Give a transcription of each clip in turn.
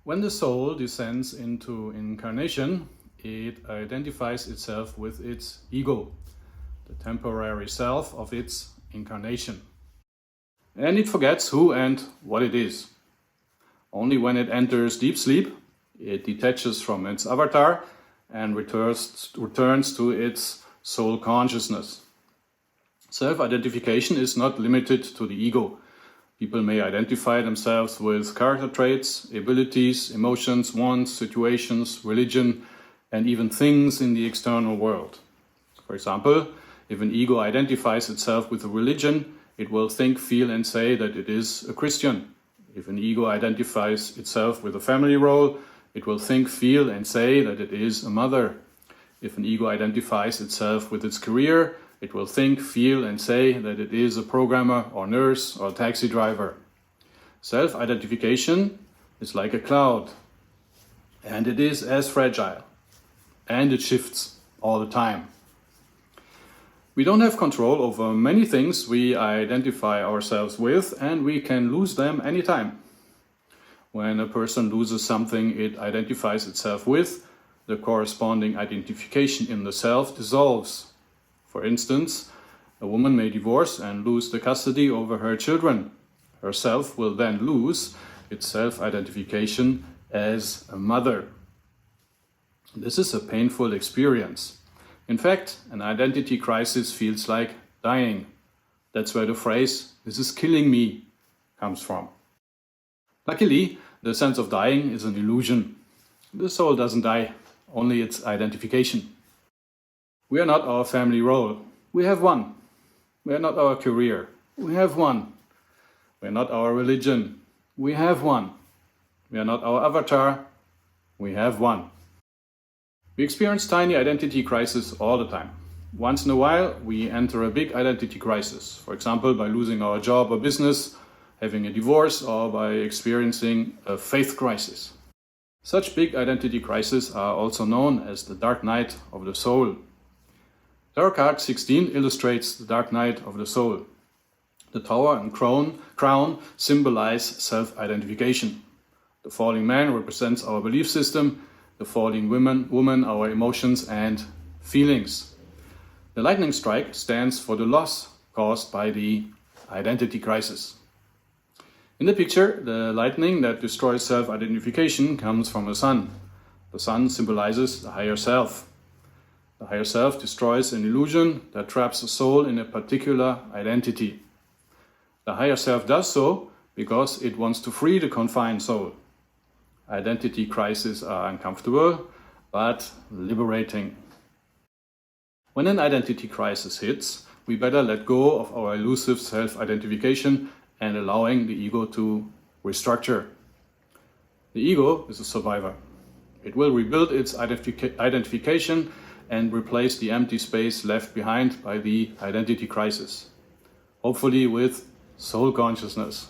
When the soul descends into incarnation, it identifies itself with its ego, the temporary self of its incarnation. And it forgets who and what it is. Only when it enters deep sleep, it detaches from its avatar and returns to its soul consciousness. Self-identification is not limited to the ego. People may identify themselves with character traits, abilities, emotions, wants, situations, religion, and even things in the external world. For example, if an ego identifies itself with a religion, it will think, feel, and say that it is a Christian. If an ego identifies itself with a family role, it will think, feel, and say that it is a mother. If an ego identifies itself with its career, it will think, feel, and say that it is a programmer or nurse or taxi driver. Self-identification is like a cloud, and it is as fragile, and it shifts all the time. We don't have control over many things we identify ourselves with, and we can lose them anytime. When a person loses something it identifies itself with, the corresponding identification in the self dissolves. For instance, a woman may divorce and lose the custody over her children. Her self will then lose its self-identification as a mother. This is a painful experience. In fact, an identity crisis feels like dying. That's where the phrase, "this is killing me," comes from. Luckily, the sense of dying is an illusion. The soul doesn't die, only its identification. We are not our family role. We have one. We are not our career. We have one. We are not our religion. We have one. We are not our avatar. We have one. We experience tiny identity crises all the time. Once in a while, we enter a big identity crisis. For example, by losing our job or business, having a divorce, or by experiencing a faith crisis. Such big identity crises are also known as the dark night of the soul. Tarot card 16 illustrates the dark night of the soul. The tower and crown symbolize self-identification. The falling man represents our belief system, the falling woman our emotions and feelings. The lightning strike stands for the loss caused by the identity crisis. In the picture, the lightning that destroys self-identification comes from the sun. The sun symbolizes the higher self. The higher self destroys an illusion that traps a soul in a particular identity. The higher self does so because it wants to free the confined soul. Identity crises are uncomfortable, but liberating. When an identity crisis hits, we better let go of our elusive self-identification and allowing the ego to restructure. The ego is a survivor. It will rebuild its identification and replace the empty space left behind by the identity crisis, hopefully with soul consciousness.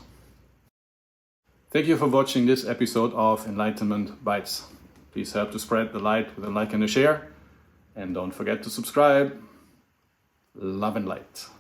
Thank you for watching this episode of Enlightenment Bites. Please help to spread the light with a like and a share, and don't forget to subscribe. Love and light.